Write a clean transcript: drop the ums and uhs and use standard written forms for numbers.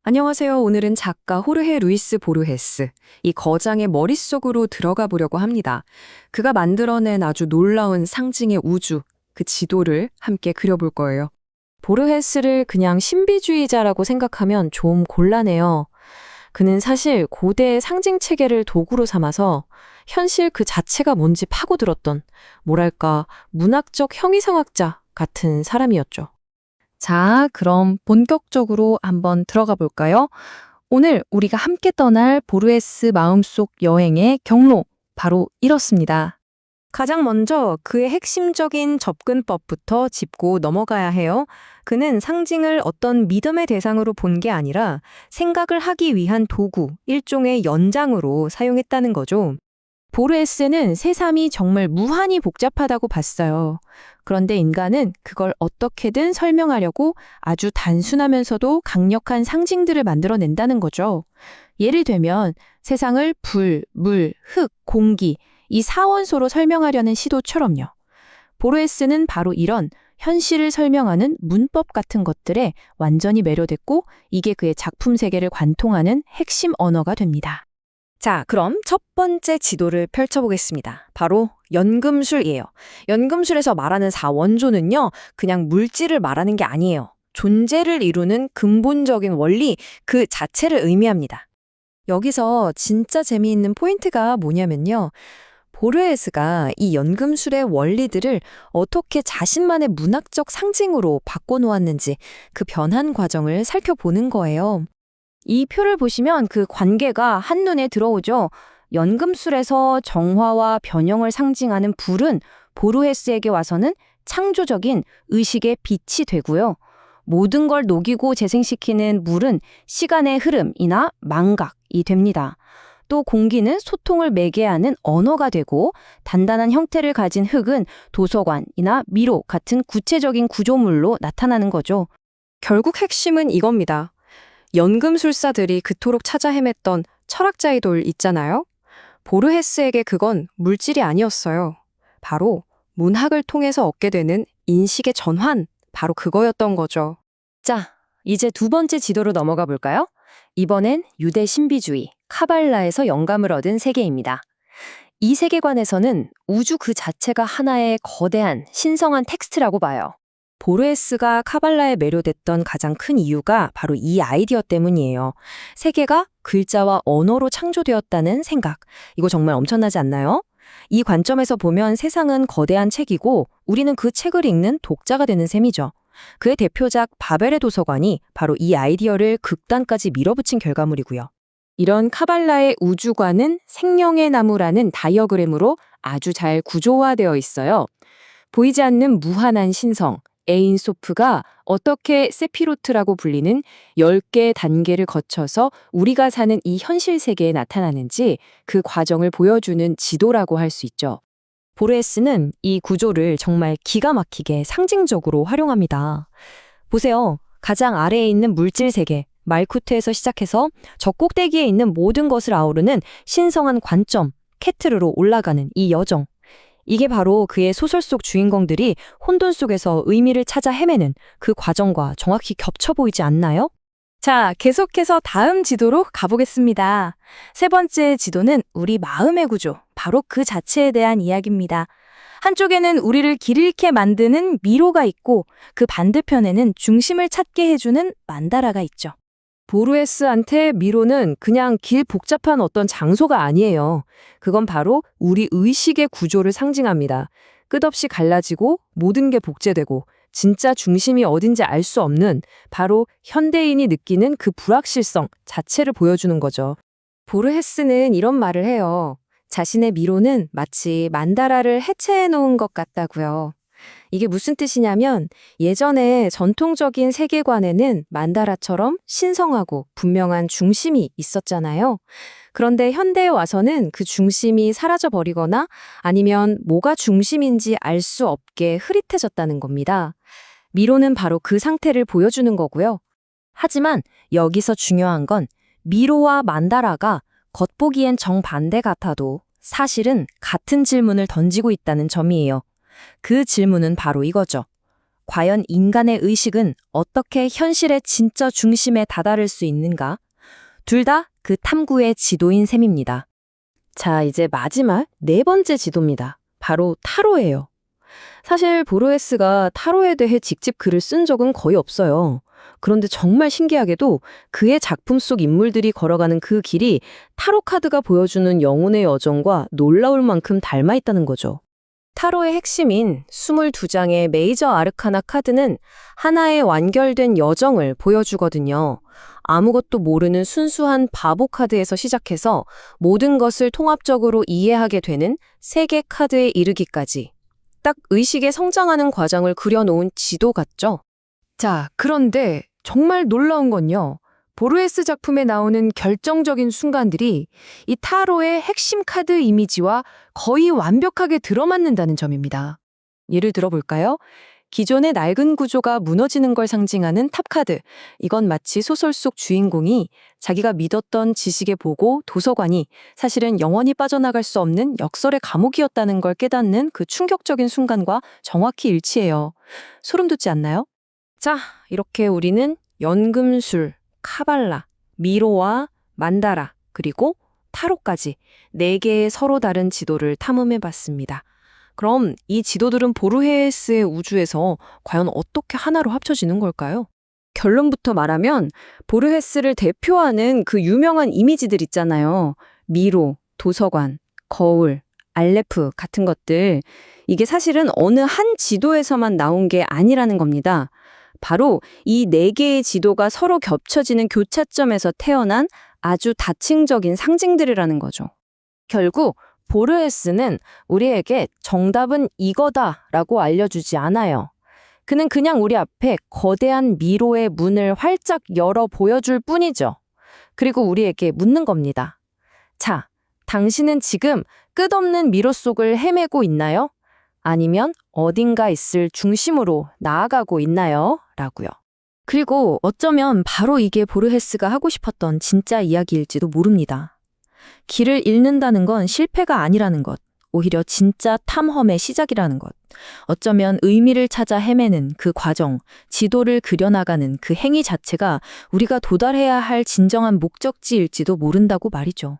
안녕하세요. 오늘은 작가 호르헤 루이스 보르헤스, 이 거장의 머릿속으로 들어가 보려고 합니다. 그가 만들어낸 아주 놀라운 상징의 우주, 그 지도를 함께 그려볼 거예요. 보르헤스를 그냥 신비주의자라고 생각하면 좀 곤란해요. 그는 사실 고대의 상징 체계를 도구로 삼아서 현실 그 자체가 뭔지 파고들었던, 뭐랄까, 문학적 형이상학자 같은 사람이었죠. 자, 그럼 본격적으로 한번 들어가 볼까요? 오늘 우리가 함께 떠날 보르헤스 마음속 여행의 경로, 바로 이렇습니다. 가장 먼저 그의 핵심적인 접근법부터 짚고 넘어가야 해요. 그는 상징을 어떤 믿음의 대상으로 본 게 아니라 생각을 하기 위한 도구, 일종의 연장으로 사용했다는 거죠. 보르헤스는 세상이 정말 무한히 복잡하다고 봤어요. 그런데 인간은 그걸 어떻게든 설명하려고 아주 단순하면서도 강력한 상징들을 만들어낸다는 거죠. 예를 들면 세상을 불, 물, 흙, 공기, 이 사원소로 설명하려는 시도처럼요. 보르헤스는 바로 이런 현실을 설명하는 문법 같은 것들에 완전히 매료됐고 이게 그의 작품 세계를 관통하는 핵심 언어가 됩니다. 자, 그럼 첫 번째 지도를 펼쳐보겠습니다. 바로 연금술이에요. 연금술에서 말하는 사원조는요, 그냥 물질을 말하는 게 아니에요. 존재를 이루는 근본적인 원리, 그 자체를 의미합니다. 여기서 진짜 재미있는 포인트가 뭐냐면요. 보르헤스가 이 연금술의 원리들을 어떻게 자신만의 문학적 상징으로 바꿔놓았는지 그 변한 과정을 살펴보는 거예요. 이 표를 보시면 그 관계가 한눈에 들어오죠. 연금술에서 정화와 변형을 상징하는 불은 보르헤스에게 와서는 창조적인 의식의 빛이 되고요. 모든 걸 녹이고 재생시키는 물은 시간의 흐름이나 망각이 됩니다. 또 공기는 소통을 매개하는 언어가 되고 단단한 형태를 가진 흙은 도서관이나 미로 같은 구체적인 구조물로 나타나는 거죠. 결국 핵심은 이겁니다. 연금술사들이 그토록 찾아 헤맸던 철학자의 돌 있잖아요. 보르헤스에게 그건 물질이 아니었어요. 바로 문학을 통해서 얻게 되는 인식의 전환, 바로 그거였던 거죠. 자, 이제 두 번째 지도로 넘어가 볼까요? 이번엔 유대 신비주의, 카발라에서 영감을 얻은 세계입니다. 이 세계관에서는 우주 그 자체가 하나의 거대한 신성한 텍스트라고 봐요. 보르헤스가 카발라에 매료됐던 가장 큰 이유가 바로 이 아이디어 때문이에요. 세계가 글자와 언어로 창조되었다는 생각. 이거 정말 엄청나지 않나요? 이 관점에서 보면 세상은 거대한 책이고 우리는 그 책을 읽는 독자가 되는 셈이죠. 그의 대표작 바벨의 도서관이 바로 이 아이디어를 극단까지 밀어붙인 결과물이고요. 이런 카발라의 우주관은 생명의 나무라는 다이어그램으로 아주 잘 구조화되어 있어요. 보이지 않는 무한한 신성, 에인소프가 어떻게 세피로트라고 불리는 10개의 단계를 거쳐서 우리가 사는 이 현실 세계에 나타나는지 그 과정을 보여주는 지도라고 할 수 있죠. 보르헤스는 이 구조를 정말 기가 막히게 상징적으로 활용합니다. 보세요. 가장 아래에 있는 물질 세계, 말쿠트에서 시작해서 저 꼭대기에 있는 모든 것을 아우르는 신성한 관점, 케트르로 올라가는 이 여정. 이게 바로 그의 소설 속 주인공들이 혼돈 속에서 의미를 찾아 헤매는 그 과정과 정확히 겹쳐 보이지 않나요? 자, 계속해서 다음 지도로 가보겠습니다. 세 번째 지도는 우리 마음의 구조, 바로 그 자체에 대한 이야기입니다. 한쪽에는 우리를 길 잃게 만드는 미로가 있고 그 반대편에는 중심을 찾게 해주는 만다라가 있죠. 보르헤스한테 미로는 그냥 길 복잡한 어떤 장소가 아니에요. 그건 바로 우리 의식의 구조를 상징합니다. 끝없이 갈라지고 모든 게 복제되고 진짜 중심이 어딘지 알 수 없는 바로 현대인이 느끼는 그 불확실성 자체를 보여주는 거죠. 보르헤스는 이런 말을 해요. 자신의 미로는 마치 만다라를 해체해 놓은 것 같다고요. 이게 무슨 뜻이냐면 예전에 전통적인 세계관에는 만다라처럼 신성하고 분명한 중심이 있었잖아요. 그런데 현대에 와서는 그 중심이 사라져버리거나 아니면 뭐가 중심인지 알 수 없게 흐릿해졌다는 겁니다. 미로는 바로 그 상태를 보여주는 거고요. 하지만 여기서 중요한 건 미로와 만다라가 겉보기엔 정반대 같아도 사실은 같은 질문을 던지고 있다는 점이에요. 그 질문은 바로 이거죠. 과연 인간의 의식은 어떻게 현실의 진짜 중심에 다다를 수 있는가? 둘 다 그 탐구의 지도인 셈입니다. 자, 이제 마지막 네 번째 지도입니다. 바로 타로예요. 사실 보르헤스가 타로에 대해 직접 글을 쓴 적은 거의 없어요. 그런데 정말 신기하게도 그의 작품 속 인물들이 걸어가는 그 길이 타로 카드가 보여주는 영혼의 여정과 놀라울 만큼 닮아 있다는 거죠. 타로의 핵심인 22장의 메이저 아르카나 카드는 하나의 완결된 여정을 보여주거든요. 아무것도 모르는 순수한 바보 카드에서 시작해서 모든 것을 통합적으로 이해하게 되는 세계 카드에 이르기까지. 딱 의식의 성장하는 과정을 그려놓은 지도 같죠? 자, 그런데 정말 놀라운 건요. 보르헤스 작품에 나오는 결정적인 순간들이 이 타로의 핵심 카드 이미지와 거의 완벽하게 들어맞는다는 점입니다. 예를 들어볼까요? 기존의 낡은 구조가 무너지는 걸 상징하는 탑카드. 이건 마치 소설 속 주인공이 자기가 믿었던 지식의 보고 도서관이 사실은 영원히 빠져나갈 수 없는 역설의 감옥이었다는 걸 깨닫는 그 충격적인 순간과 정확히 일치해요. 소름 돋지 않나요? 자, 이렇게 우리는 연금술, 카발라, 미로와 만다라, 그리고 타로까지 4개의 서로 다른 지도를 탐험해 봤습니다. 그럼 이 지도들은 보르헤스의 우주에서 과연 어떻게 하나로 합쳐지는 걸까요? 결론부터 말하면 보르헤스를 대표하는 그 유명한 이미지들 있잖아요. 미로, 도서관, 거울, 알레프 같은 것들. 이게 사실은 어느 한 지도에서만 나온 게 아니라는 겁니다. 바로 이 4개의 지도가 서로 겹쳐지는 교차점에서 태어난 아주 다층적인 상징들이라는 거죠. 결국 보르헤스는 우리에게 정답은 이거다라고 알려주지 않아요. 그는 그냥 우리 앞에 거대한 미로의 문을 활짝 열어 보여줄 뿐이죠. 그리고 우리에게 묻는 겁니다. 자, 당신은 지금 끝없는 미로 속을 헤매고 있나요? 아니면 어딘가 있을 중심으로 나아가고 있나요? 라고요. 그리고 어쩌면 바로 이게 보르헤스가 하고 싶었던 진짜 이야기일지도 모릅니다. 길을 잃는다는 건 실패가 아니라는 것, 오히려 진짜 탐험의 시작이라는 것. 어쩌면 의미를 찾아 헤매는 그 과정, 지도를 그려나가는 그 행위 자체가 우리가 도달해야 할 진정한 목적지일지도 모른다고 말이죠.